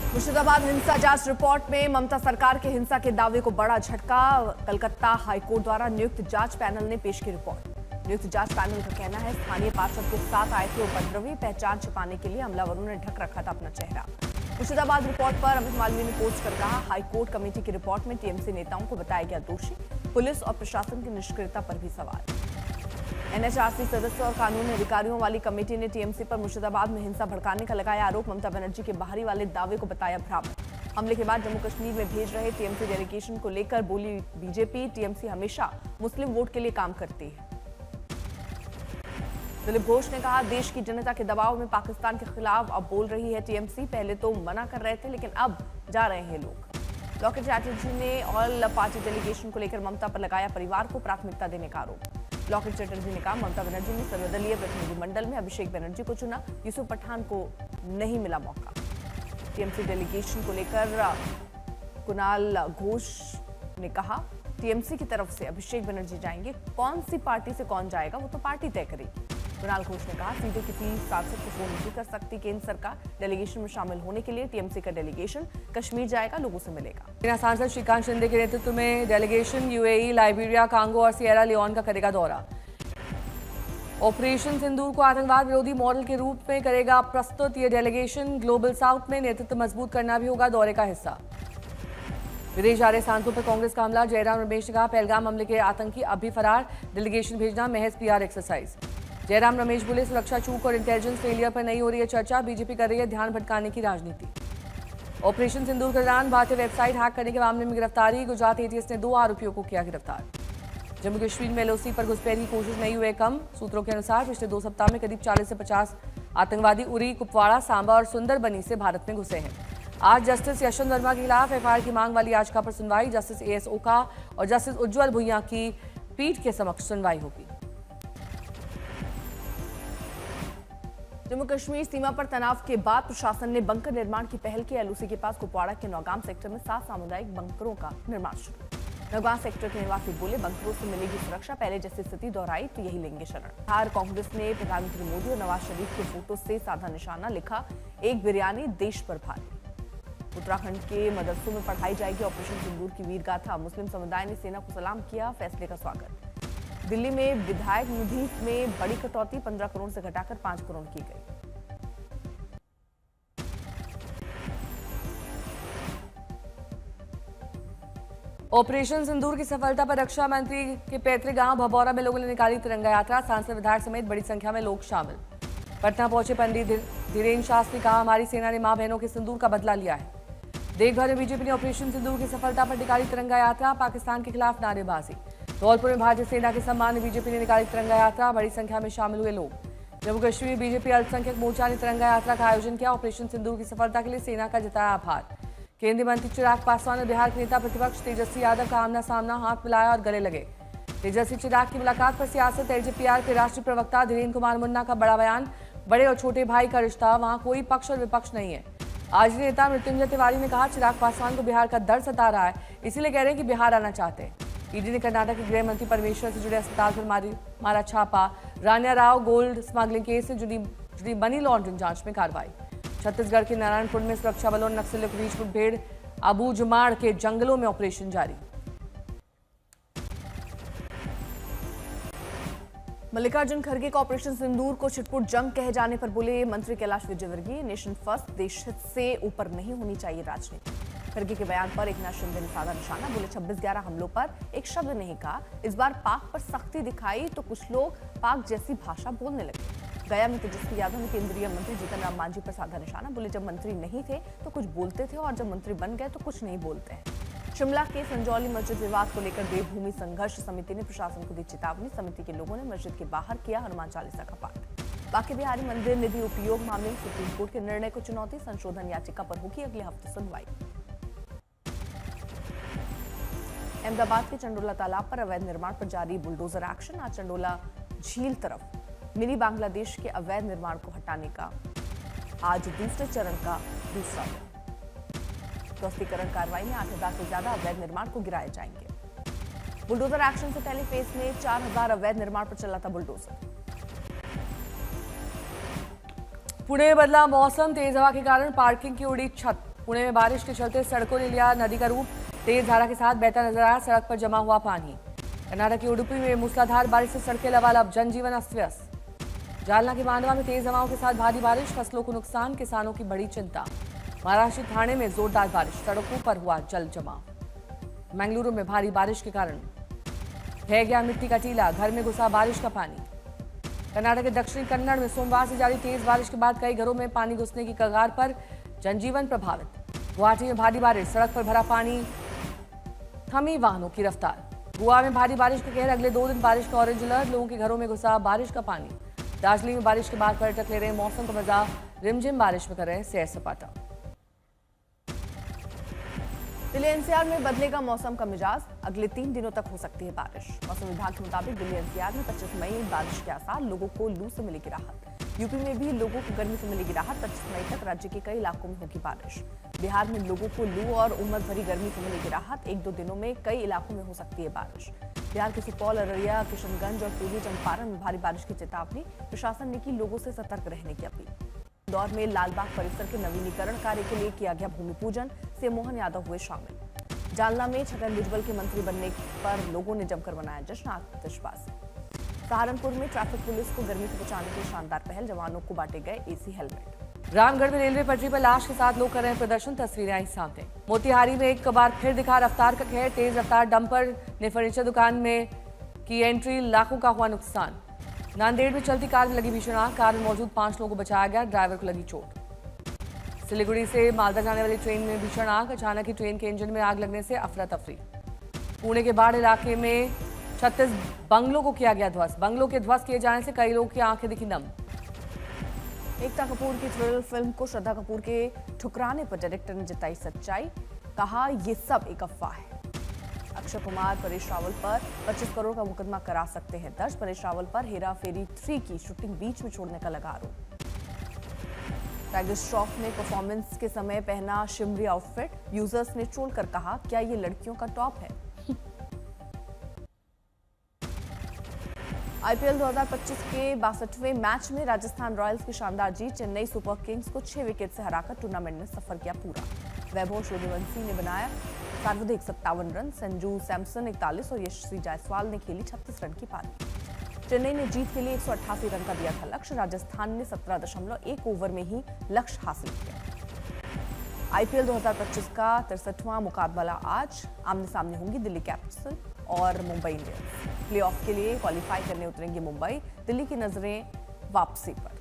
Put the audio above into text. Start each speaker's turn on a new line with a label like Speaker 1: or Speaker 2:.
Speaker 1: मुर्शिदाबाद हिंसा जांच रिपोर्ट में ममता सरकार के हिंसा के दावे को बड़ा झटका। कलकत्ता हाईकोर्ट द्वारा नियुक्त जांच पैनल ने पेश की रिपोर्ट। नियुक्त जांच पैनल का कहना है स्थानीय पार्षद के साथ आए थे उपद्रवी, पहचान छिपाने के लिए हमलावरों ने ढक रखा था अपना चेहरा। मुर्शिदाबाद रिपोर्ट पर अमित मालवीय ने पोस्ट कर कहा, हाईकोर्ट कमेटी की रिपोर्ट में टीएमसी नेताओं को बताया गया दोषी, पुलिस और प्रशासन की निष्क्रियता पर भी सवाल। एनएचआरसी सदस्य और कानूनी अधिकारियों वाली कमेटी ने टीएमसी पर मुर्शिदाबाद में हिंसा भड़काने का लगाया आरोप। ममता बनर्जी के बाहरी वाले दावे को बताया भ्रामक। हमले के बाद जम्मू कश्मीर में भेज रहे टीएमसी डेलीगेशन को लेकर बोली बीजेपी, टीएमसी हमेशा मुस्लिम वोट के लिए काम करती है। दिलीप घोष ने कहा, देश की जनता के दबाव में पाकिस्तान के खिलाफ अब बोल रही है टीएमसी। पहले तो मना कर रहे थे, लेकिन अब जा रहे हैं लोग। लॉकेट चैटर्जी ने ऑल पार्टी डेलीगेशन को लेकर ममता पर लगाया परिवार को प्राथमिकता देने का आरोप। लॉकेट चैटर्जी ने कहा, ममता बनर्जी ने सर्वदलीय प्रतिनिधिमंडल में अभिषेक बनर्जी को चुना, यूसुफ पठान को नहीं मिला मौका। टीएमसी डेलीगेशन को लेकर कुणाल घोष ने कहा, टीएमसी की तरफ से अभिषेक बनर्जी जाएंगे, कौन सी पार्टी से कौन जाएगा वो तो पार्टी तय करेगी। कुणाल घोष ने कहा, सीधे किसी सांसद को फोन नहीं कर सकती केंद्र सरकार। डेलीगेशन में शामिल होने के लिए टीएमसी का डेलीगेशन कश्मीर जाएगा, लोगों से मिलेगा। सांसद श्रीकांत शिंदे के नेतृत्व में डेलीगेशन यूएई, लाइबेरिया, कांगो और सिएरा लियोन का करेगा दौरा। ऑपरेशन सिंदूर को आतंकवाद विरोधी मॉडल के रूप में करेगा प्रस्तुत ये डेलीगेशन। ग्लोबल साउथ में नेतृत्व मजबूत करना भी होगा दौरे का हिस्सा। विदेश जा रहे सांसदों पर कांग्रेस का हमला। जयराम रमेश ने कहा, पहलगाम हमले के आतंकी अब भी फरार, डेलीगेशन भेजना महज पीआर एक्सरसाइज। जयराम रमेश बोले, सुरक्षा चूक और इंटेलिजेंस फेलियर पर नहीं हो रही है चर्चा, बीजेपी कर रही है ध्यान भटकाने की राजनीति। ऑपरेशन सिंदूर के दौरान भारतीय वेबसाइट हैक करने के मामले में गिरफ्तारी। गुजरात एटीएस ने 2 आरोपियों को किया गिरफ्तार। जम्मू कश्मीर में एलओसी पर घुसपैठ की कोशिश नहीं हुए कम। सूत्रों के अनुसार पिछले 2 सप्ताह में करीब 40 से 50 आतंकवादी उरी, कुपवाड़ा, सांबा और सुंदरबनी से भारत में घुसे हैं। आज जस्टिस यशवंत वर्मा के खिलाफ एफआईआर की मांग वाली याचिका पर सुनवाई। जस्टिस एएस ओका और जस्टिस उज्ज्वल भुइयां की पीठ के समक्ष सुनवाई होगी। जम्मू कश्मीर सीमा पर तनाव के बाद प्रशासन ने बंकर निर्माण की पहल की। एलओसी के पास कुपवाड़ा के नौगाम सेक्टर में 7 सामुदायिक बंकरों का निर्माण शुरू। नौगाम सेक्टर के निवासी बोले, बंकरों से मिलेगी सुरक्षा, पहले जैसी स्थिति दोहराई तो यही लेंगे शरण। बिहार कांग्रेस ने प्रधानमंत्री मोदी और नवाज शरीफ के फोटो से साधा निशाना, लिखा, एक बिरयानी देश पर भारी। उत्तराखंड के मदरसों में पढ़ाई जाएगी ऑपरेशन सिंदूर की वीर गाथा। मुस्लिम समुदाय ने सेना को सलाम किया, फैसले का स्वागत। दिल्ली में विधायक निधि में बड़ी कटौती, 15 करोड़ से घटाकर 5 करोड़ की गई। ऑपरेशन सिंदूर की सफलता पर रक्षा मंत्री के पैतृक गांव भबौरा में लोगों ने निकाली तिरंगा यात्रा। सांसद, विधायक समेत बड़ी संख्या में लोग शामिल। पटना पहुंचे पंडित धीरेन्द्र शास्त्री, कहा, हमारी सेना ने मां बहनों के सिंदूर का बदला लिया है। देश भर में बीजेपी ने ऑपरेशन सिंदूर की सफलता पर निकाली तिरंगा यात्रा। पाकिस्तान के खिलाफ नारेबाजी। धौलपुर में भारतीय सेना के सम्मान में बीजेपी ने निकाली तिरंगा यात्रा। बड़ी संख्या में शामिल हुए लोग। जम्मू कश्मीर बीजेपी अल्पसंख्यक मोर्चा ने तिरंगा यात्रा का आयोजन किया। ऑपरेशन सिंदूर की सफलता के लिए सेना का जताया आभार। केंद्रीय मंत्री चिराग पासवान और बिहार के नेता प्रतिपक्ष तेजस्वी यादव का आमना सामना, हाथ मिलाया और गले लगे। तेजस्वी चिराग की मुलाकात पर सियासत। एलजेपीआर के राष्ट्रीय प्रवक्ता धीरेन्द्र कुमार मुन्ना का बड़ा बयान, बड़े और छोटे भाई का रिश्ता, वहां कोई पक्ष और विपक्ष नहीं है। आरजेडी नेता मृत्युंजय तिवारी ने कहा, चिराग पासवान को बिहार का दर्द सता रहा है, इसीलिए कह रहे हैं कि बिहार आना चाहते हैं। ईडी ने कर्नाटक के गृह मंत्री परमेश्वर से जुड़े अस्पताल पर मारा छापा। रानिया राव गोल्ड स्मगलिंग केस से जुड़ी मनी लॉन्ड्रिंग जांच में कार्रवाई। छत्तीसगढ़ के नारायणपुर में सुरक्षा बलों और नक्सलियों के बीच मुठभेड़। अबूजमाड़ के जंगलों में ऑपरेशन जारी। मल्लिकार्जुन खड़गे का ऑपरेशन सिंदूर को छिटपुट जंग कहे जाने पर बोले मंत्री कैलाश विजयवर्गीय, नेशन फर्स्ट, देश हित से ऊपर नहीं होनी चाहिए राजनीति। खड़गे के बयान पर एकनाथ शिंदे ने साधा निशाना, बोले 26/11 हमलों पर एक शब्द नहीं कहा। इस बार पाक पर सख्ती दिखाई तो कुछ लोग पाक जैसी भाषा बोलने लगे। गया में तेजस्वी यादव ने केंद्रीय मंत्री जीतन राम मांझी पर साधा निशाना, बोले जब मंत्री नहीं थे तो कुछ बोलते थे और जब मंत्री बन गए तो कुछ नहीं बोलते हैं। शिमला के संजौली मस्जिद विवाद को लेकर देवभूमि संघर्ष समिति ने प्रशासन को दी चेतावनी। समिति के लोगों ने मस्जिद के बाहर किया हनुमान चालीसा का पाठ। बांके बिहारी मंदिर निधि उपयोग मामले में सुप्रीम कोर्ट के निर्णय को चुनौती। संशोधन याचिका पर होगी अगले हफ्ते सुनवाई। अहमदाबाद के चंडोला तालाब पर अवैध निर्माण पर जारी बुलडोजर एक्शन। आज चंडोला झील तरफ मिनी बांग्लादेश के अवैध निर्माण को हटाने का आज दूसरे चरण का दूसरा दिन। ध्वस्तीकरण कार्रवाई में 8000 से ज्यादा अवैध निर्माण को गिराए जाएंगे। बुलडोजर एक्शन से पहले फेज में 4000 अवैध निर्माण पर चला था बुलडोजर। पुणे में बदला मौसम, तेज हवा के कारण पार्किंग की उड़ी छत। पुणे में बारिश के चलते सड़कों ने लिया नदी का रूप, तेज धारा के साथ बहता नजर आया, सड़क पर जमा हुआ पानी। कर्नाटक की उडुपी में मूसलाधार बारिश से सड़कें लबालब, जनजीवन अस्त व्यस्त। जालना के मांडवा में तेज हवाओं के साथ भारी बारिश, फसलों को नुकसान, किसानों की बड़ी चिंता। महाराष्ट्र थाने में जोरदार बारिश, सड़कों पर हुआ जल जमाव। मंगलुरु में भारी बारिश के कारण बह गया मिट्टी का टीला, घर में घुसा बारिश का पानी। कर्नाटक के दक्षिणी कन्नड़ में सोमवार से जारी तेज बारिश के बाद कई घरों में पानी घुसने की कगार पर, जनजीवन प्रभावित। गुवाहाटी में भारी बारिश, सड़क पर भरा पानी, थमी वाहनों की रफ्तार। गोवा में भारी बारिश का कहर, अगले 2 दिन बारिश का ऑरेंज अलर्ट, लोगों के घरों में घुसा बारिश का पानी। दार्जिलिंग में बारिश के बाद पर्यटक ले रहे मौसम का मजा, रिमझिम बारिश में कर रहे सैर सपाटा।
Speaker 2: दिल्ली एनसीआर में बदलेगा मौसम का मिजाज, अगले 3 दिनों तक हो सकती है बारिश। मौसम विभाग के मुताबिक दिल्ली एनसीआर में 25 मई बारिश के आसार, लोगों को लू से मिलेगी राहत। यूपी में भी लोगों को गर्मी से मिलेगी राहत, 25 मई तक राज्य के कई इलाकों में होगी बारिश। बिहार में लोगों को लू और उमस भरी गर्मी से मिलेगी राहत, 1-2 दिनों में कई इलाकों में हो सकती है बारिश। बिहार के सुपौल, अररिया, किशनगंज और पूर्वी चंपारण में भारी बारिश की चेतावनी, प्रशासन ने की लोगों से सतर्क रहने की अपील। इंदौर में लालबाग परिसर के नवीनीकरण कार्य के लिए किया गया भूमि पूजन, सीएम मोहन यादव हुए शामिल। जालना में छगन भुजबल के मंत्री बनने पर लोगों ने जमकर मनाया जश्न, आतिशबाजी। सहारनपुर में ट्रैफिक पुलिस को गर्मी से बचाने की शानदार पहल, जवानों को बांटे गए एसी हेलमेट।
Speaker 1: रामगढ़ में रेलवे पटरी पर लाश के साथ लोग कर रहे हैं प्रदर्शन, तस्वीरें आई सामने। मोतिहारी में एक बार फिर दिखा रफ्तार का कहर, तेज रफ्तार डंपर ने फर्नीचर दुकान में की एंट्री, लाखों का हुआ नुकसान। नांदेड़ में चलती कार में लगी भीषण आग, कार में मौजूद 5 लोगों को बचाया गया, ड्राइवर को लगी चोट। सिलीगुड़ी से मालदा जाने वाली ट्रेन में भीषण आग, अचानक ही ट्रेन के इंजन में आग लगने से अफरा तफरी। पुणे के बाढ़ इलाके में 36 बंगलों को किया गया ध्वस्त, बंगलों के ध्वस्त किए जाने से कई लोगों की आंखें दिखी नम।
Speaker 2: एकता कपूर की थ्रिलर फिल्म को श्रद्धा कपूर के ठुकराने पर डायरेक्टर ने जताई सच्चाई, कहा ये सब एक अफवाह है। अक्षय कुमार परेश रावल पर 25 करोड़ का मुकदमा करा सकते हैं दर्ज, परेश रावल पर हेरा फेरी 3 की शूटिंग बीच में छोड़ने का लगा आरोप। टाइगर श्रॉफ ने परफॉर्मेंस के समय पहना शिमरी आउटफिट, यूजर्स ने ट्रोल कर कहा क्या ये लड़कियों का टॉप है। आईपीएल 2025 के 62वें मैच में राजस्थान रॉयल्स की शानदार जीत, चेन्नई सुपर किंग्स को 6 विकेट से हराकर टूर्नामेंट में सफर किया पूरा। वैभव सूर्यवंशी ने बनाया सर्वाधिक 57 रन, संजू सैमसन 41 और यशस्वी जायसवाल ने खेली 36 रन की पारी। चेन्नई ने जीत के लिए 188 रन का दिया था लक्ष्य, राजस्थान ने 17.1 ओवर में ही लक्ष्य हासिल किया। आईपीएल 2025 का 63वां मुकाबला आज, आमने सामने होंगी दिल्ली कैपिटल और मुंबई इंडियंस। प्लेऑफ के लिए क्वालिफाई करने उतरेंगे मुंबई, दिल्ली की नजरें वापसी पर।